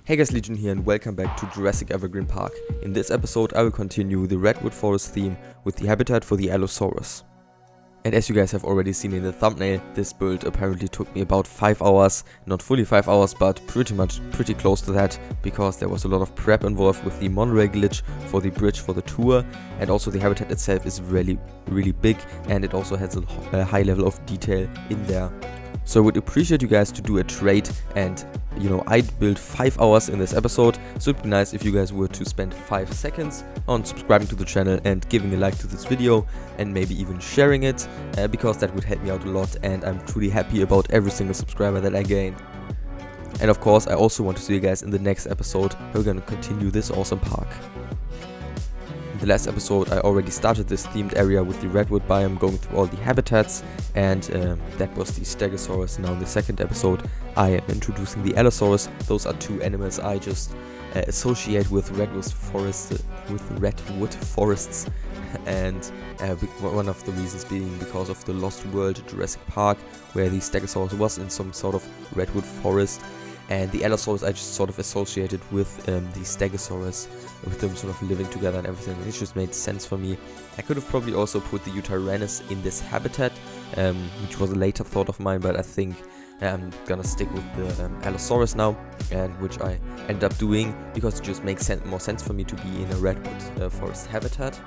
Hey guys, Legion here and welcome back to Jurassic Evergreen Park. In this episode I will continue the Redwood forest theme with the habitat for the Allosaurus. And as you guys have already seen in the thumbnail, this build apparently took me about 5 hours, not fully 5 hours but pretty close to that, because there was a lot of prep involved with the monorail glitch for the bridge for the tour, and also the habitat itself is really big and it also has a high level of detail in there. So I would appreciate you guys to do a trade, and I'd build 5 hours in this episode, so it'd be nice if you guys were to spend 5 seconds on subscribing to the channel and giving a like to this video and maybe even sharing it, because that would help me out a lot and I'm truly happy about every single subscriber that I gain. And of course I also want to see you guys in the next episode. We're gonna continue this awesome park. In the last episode I already started this themed area with the Redwood biome, going through all the habitats, and that was the Stegosaurus. Now in the second episode I am introducing the Allosaurus. Those are two animals I just associate with Redwood forests, and one of the reasons being because of the Lost World Jurassic Park, where the Stegosaurus was in some sort of redwood forest. And the Allosaurus I just sort of associated with the Stegosaurus, with them sort of living together and everything. It just made sense for me. I could have probably also put the jwe2 in this habitat, which was a later thought of mine, but I think I'm gonna stick with the Allosaurus now, and which I ended up doing because it just makes more sense for me to be in a redwood forest habitat.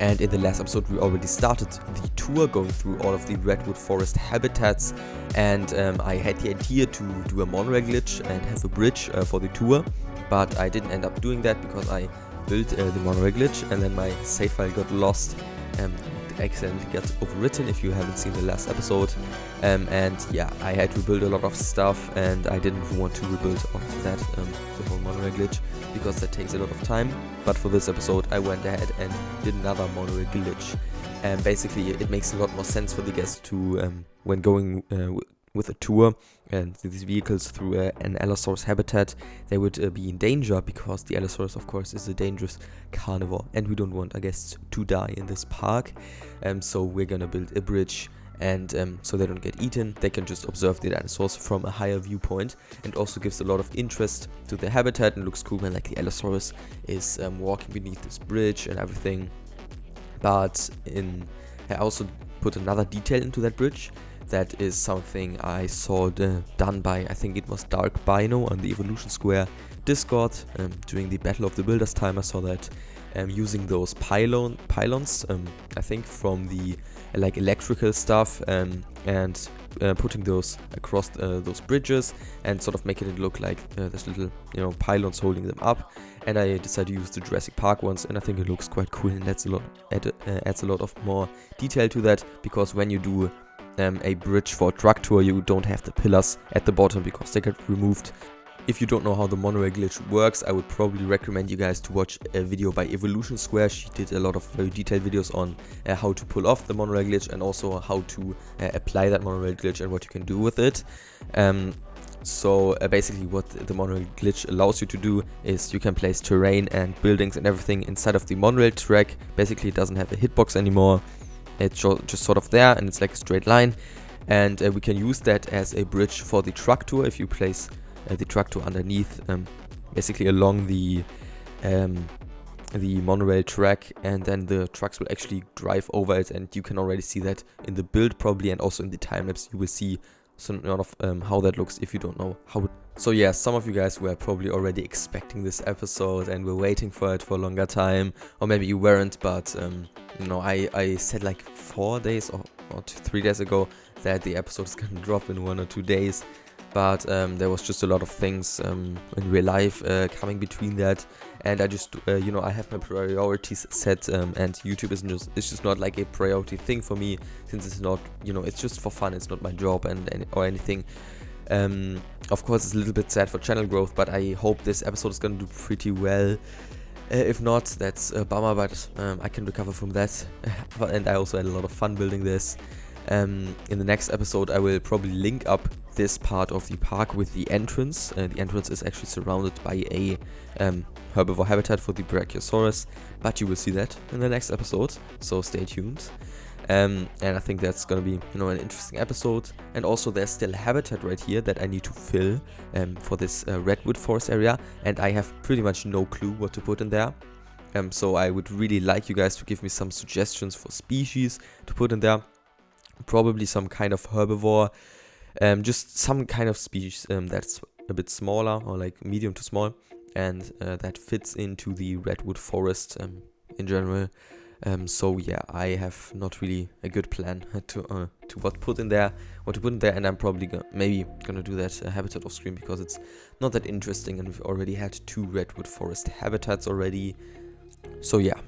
And in the last episode we already started the tour, going through all of the redwood forest habitats, and I had the idea to do a monorail glitch and have a bridge for the tour, but I didn't end up doing that because I built the monorail glitch and then my save file got lost. It accidentally got overwritten if you haven't seen the last episode, and yeah, I had to rebuild a lot of stuff and I didn't want to rebuild all of that, the whole monorail glitch, because that takes a lot of time. But for this episode I went ahead and did another monorail glitch, and basically it makes a lot more sense for the guests to, when going with a tour and these vehicles through an Allosaurus habitat, they would be in danger, because the Allosaurus of course is a dangerous carnivore and we don't want our guests to die in this park. So we're gonna build a bridge, and so they don't get eaten, they can just observe the dinosaurs from a higher viewpoint, and also gives a lot of interest to the habitat and looks cool when like the Allosaurus is walking beneath this bridge and everything. But I also put another detail into that bridge. That is something I saw done by, I think it was Dark Bino on the Evolution Square Discord during the Battle of the Builders time. I saw that using those pylons, I think from the like electrical stuff, and putting those across those bridges and sort of making it look like there's little pylons holding them up. And I decided to use the Jurassic Park ones, and I think it looks quite cool, and adds a lot of more detail to that, because when you do a bridge for a truck tour, you don't have the pillars at the bottom because they get removed. If you don't know how the monorail glitch works, I would probably recommend you guys to watch a video by Evolution Square. She did a lot of very detailed videos on how to pull off the monorail glitch, and also how to apply that monorail glitch and what you can do with it. So basically what the monorail glitch allows you to do is you can place terrain and buildings and everything inside of the monorail track. Basically it doesn't have a hitbox anymore. It's just sort of there, and it's like a straight line, and we can use that as a bridge for the truck tour. If you place the truck tour underneath, basically along the monorail track, and then the trucks will actually drive over it, and you can already see that in the build probably, and also in the time lapse you will see some of how that looks if you don't know how. So yeah, some of you guys were probably already expecting this episode and were waiting for it for a longer time, or maybe you weren't, but I said like 4 days or 3 days ago that the episode is gonna drop in 1 or 2 days, but there was just a lot of things in real life coming between that, and I just I have my priorities set, and YouTube it's just not like a priority thing for me, since it's not, it's just for fun, it's not my job or anything. Of course it's a little bit sad for channel growth, but I hope this episode is gonna do pretty well. If not, that's a bummer, but I can recover from that. And I also had a lot of fun building this. In the next episode I will probably link up this part of the park with the entrance. The entrance is actually surrounded by a herbivore habitat for the Brachiosaurus, but you will see that in the next episode, so stay tuned. And I think that's gonna be, you know, an interesting episode. And also there's still habitat right here that I need to fill for this redwood forest area, and I have pretty much no clue what to put in there. So I would really like you guys to give me some suggestions for species to put in there. Probably some kind of herbivore, just some kind of species that's a bit smaller, or like medium to small, and that fits into the redwood forest in general. So yeah, I have not really a good plan to what to put in there, and I'm probably maybe gonna do that habitat off screen, because it's not that interesting, and we've already had 2 redwood forest habitats already. So yeah.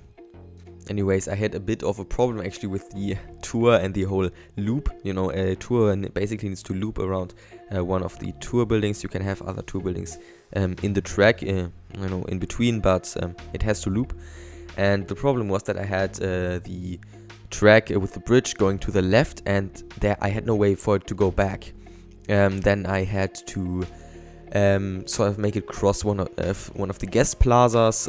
Anyways, I had a bit of a problem actually with the tour and the whole loop. You know, a tour basically needs to loop around one of the tour buildings. You can have other tour buildings in the track, you know, in between, but it has to loop. And the problem was that I had the track with the bridge going to the left, and there I had no way for it to go back. Then I had to sort of make it cross one of the guest plazas,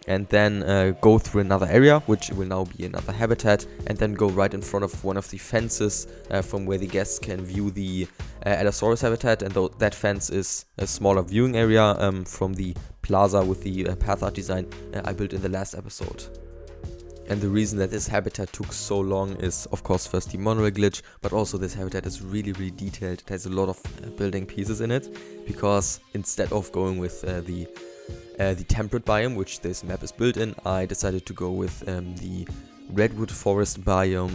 and then go through another area, which will now be another habitat, and then go right in front of one of the fences from where the guests can view the ALLOSAURUS habitat. And that fence is a smaller viewing area from the plaza with the path art design I built in the last episode. And the reason that this habitat took so long is, of course, first the monorail glitch, but also this habitat is really, really detailed. It has a lot of building pieces in it, because instead of going with the temperate biome, which this map is built in, I decided to go with the redwood forest biome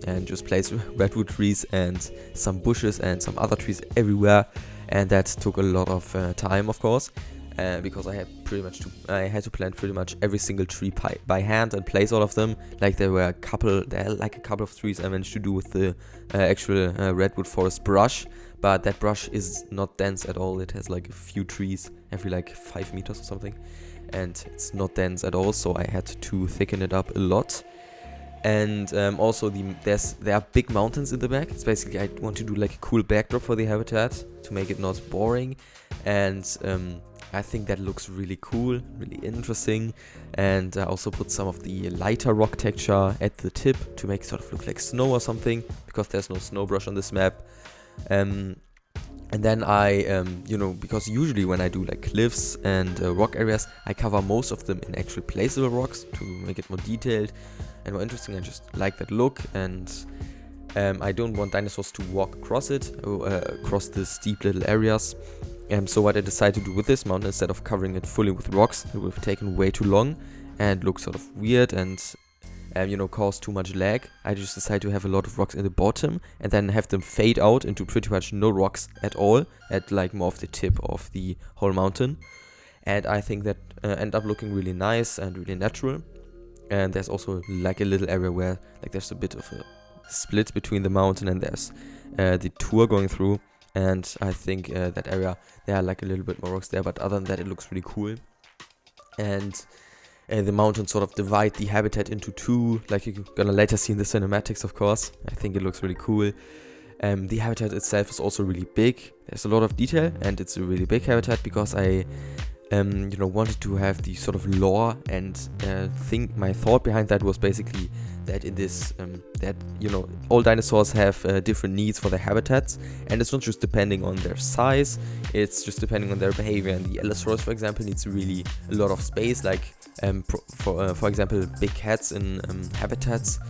and just place redwood trees and some bushes and some other trees everywhere. And that took a lot of time, of course. Because I had to plant pretty much every single tree by hand and place all of them. Like there are like a couple of trees I managed to do with the actual redwood forest brush, but that brush is not dense at all. It has like a few trees every like 5 meters or something, and it's not dense at all. So I had to thicken it up a lot. And also there are big mountains in the back. It's basically, I want to do like a cool backdrop for the habitat to make it not boring, and I think that looks really cool, really interesting. And I also put some of the lighter rock texture at the tip to make it sort of look like snow or something, because there's no snow brush on this map. And then I, you know, because usually when I do like cliffs and rock areas, I cover most of them in actual placeable rocks to make it more detailed and more interesting. I just like that look, and I don't want dinosaurs to walk across it, across the steep little areas. So what I decided to do with this mountain, instead of covering it fully with rocks, it would have taken way too long and look sort of weird and you know, cause too much lag. I just decided to have a lot of rocks in the bottom and then have them fade out into pretty much no rocks at all, at like more of the tip of the whole mountain. And I think that ended up looking really nice and really natural. And there's also like a little area where like there's a bit of a split between the mountain and there's the tour going through. And I think that area, there are like a little bit more rocks there, but other than that, it looks really cool. And the mountains sort of divide the habitat into 2, like you're gonna later see in the cinematics, of course. I think it looks really cool. The habitat itself is also really big. There's a lot of detail, and it's a really big habitat because I you know, wanted to have the sort of lore, and my thought behind that was basically that in this that, you know, all dinosaurs have different needs for their habitats, and it's not just depending on their size, it's just depending on their behavior. And the Allosaurus, for example, needs really a lot of space, like for example, big cats in habitats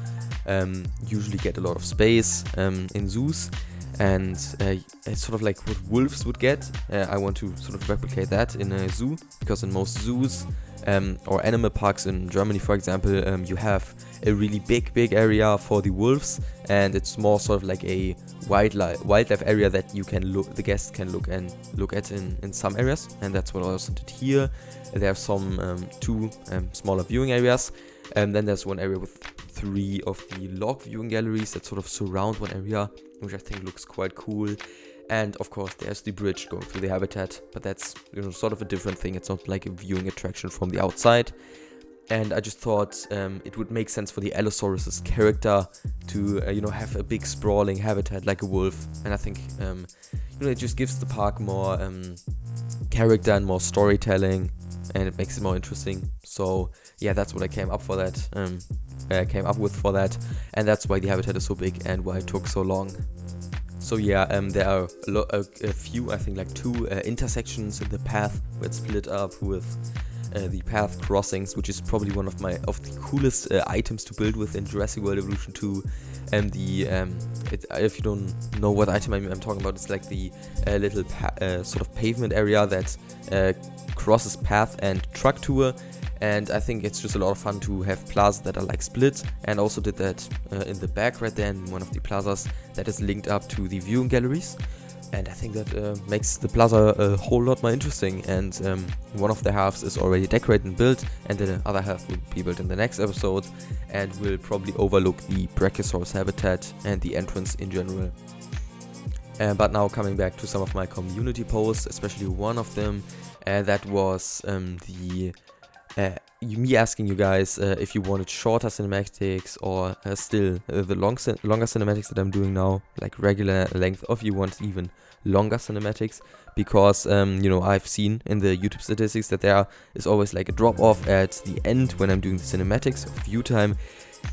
usually get a lot of space in zoos. And it's sort of like what wolves would get. I want to sort of replicate that in a zoo, because in most zoos or animal parks in Germany, for example, you have a really big area for the wolves, and it's more sort of like a wildlife area that the guests can look at in some areas, and that's what I also did here. There are some 2 smaller viewing areas, and then there's one area with 3 of the log viewing galleries that sort of surround one area, which I think looks quite cool. And of course there's the bridge going through the habitat, but that's, you know, sort of a different thing. It's not like a viewing attraction from the outside. And I just thought it would make sense for the Allosaurus' character to you know, have a big sprawling habitat like a wolf. And I think you know, it just gives the park more character and more storytelling. and it makes it more interesting. So yeah, that's what I came up with for that, and that's why the habitat is so big and why it took so long. So yeah, there are a few, I think like 2 intersections in the path where it's split up with the path crossings, which is probably one of the coolest items to build with in Jurassic World Evolution 2. If you don't know what item I'm talking about, it's like the little sort of pavement area that crosses path and truck tour. And I think it's just a lot of fun to have plazas that are like split, and also did that in the back right there in one of the plazas that is linked up to the viewing galleries. And I think that makes the plaza a whole lot more interesting. And one of the halves is already decorated and built, and the other half will be built in the next episode, and will probably overlook the Brachiosaurus habitat and the entrance in general. But now coming back to some of my community posts, especially one of them that was me asking you guys if you wanted shorter cinematics or still the longer cinematics that I'm doing now, like regular length, or if you want even longer cinematics, because I've seen in the YouTube statistics that there is always like a drop off at the end when I'm doing the cinematics of view time,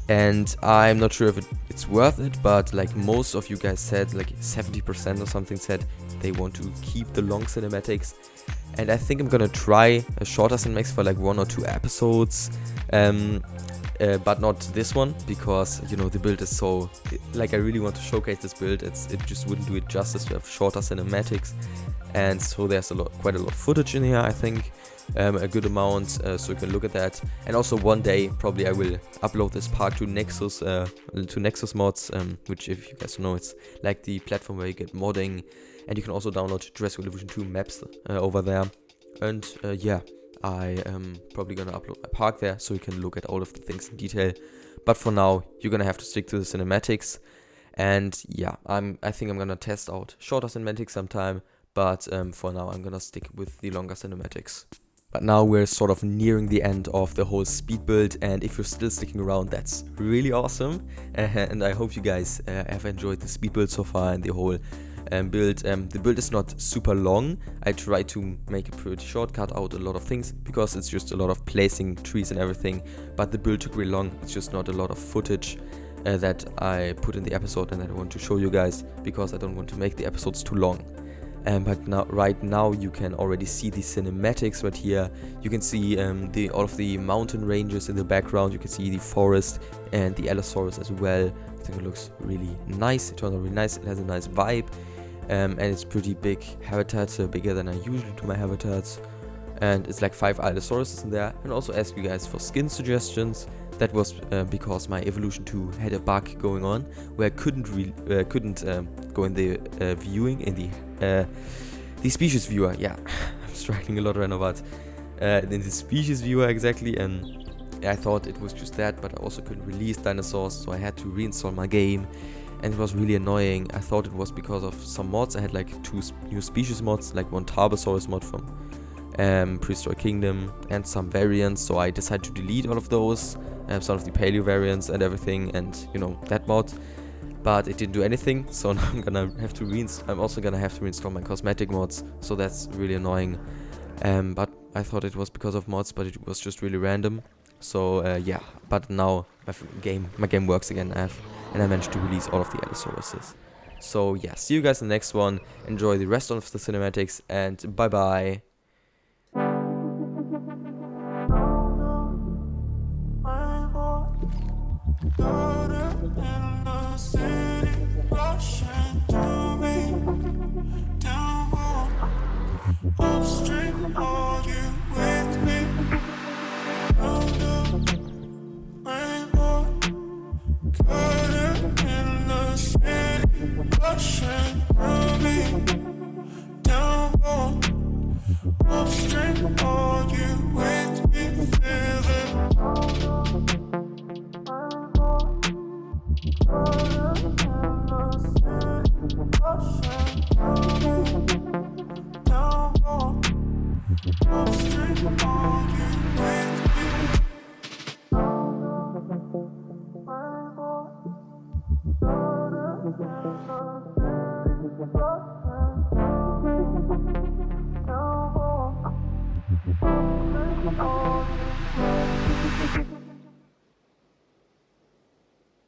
and I'm not sure if it's worth it, but like most of you guys said, like 70% or something said they want to keep the long cinematics. And I think I'm gonna try a shorter cinematics for like 1 or 2 episodes, but not this one, because the build is so, like, I really want to showcase this build. It just wouldn't do it justice to have shorter cinematics, and so there's quite a lot of footage in here. I think a good amount, so you can look at that. And also one day probably I will upload this park to Nexus mods, which, if you guys know, it's like the platform where you get modding. And you can also download Jurassic World Evolution 2 maps over there. And yeah, I am probably gonna upload my park there, so you can look at all of the things in detail. But for now, you're gonna have to stick to the cinematics. And yeah, I think I'm gonna test out shorter cinematics sometime. But for now, I'm gonna stick with the longer cinematics. But now we're sort of nearing the end of the whole speed build, and if you're still sticking around, that's really awesome. And I hope you guys have enjoyed the speed build so far, and the whole build. The build is not super long. I try to make it pretty short, cut out a lot of things, because it's just a lot of placing trees and everything. But the build took really long. It's just not a lot of footage that I put in the episode and that I want to show you guys, because I don't want to make the episodes too long. But right now you can already see the cinematics right here. You can see all of the mountain ranges in the background. You can see the forest and the Allosaurus as well. I think it looks really nice. It turned out really nice. It has a nice vibe. And it's pretty big habitat, bigger than I usually do my habitats. And it's like 5 Allosaurus in there. And also ask you guys for skin suggestions. That was because my Evolution 2 had a bug going on where I couldn't go in the viewing in the species viewer. Yeah, I'm struggling a lot right now, but in the species viewer exactly. And I thought it was just that, but I also couldn't release dinosaurs, so I had to reinstall my game. And it was really annoying. I thought it was because of some mods. I had like 2 new species mods, like one Tarbosaurus mod from Prehistoric Kingdom, and some variants. So I decided to delete all of those, some of the paleo variants and everything, and that mod. But it didn't do anything. So now I'm also gonna have to reinstall my cosmetic mods. So that's really annoying. But I thought it was because of mods, but it was just really random. So yeah. But now my game works again. And I managed to release all of the Allosauruses. So yeah, see you guys in the next one. Enjoy the rest of the cinematics, and bye bye.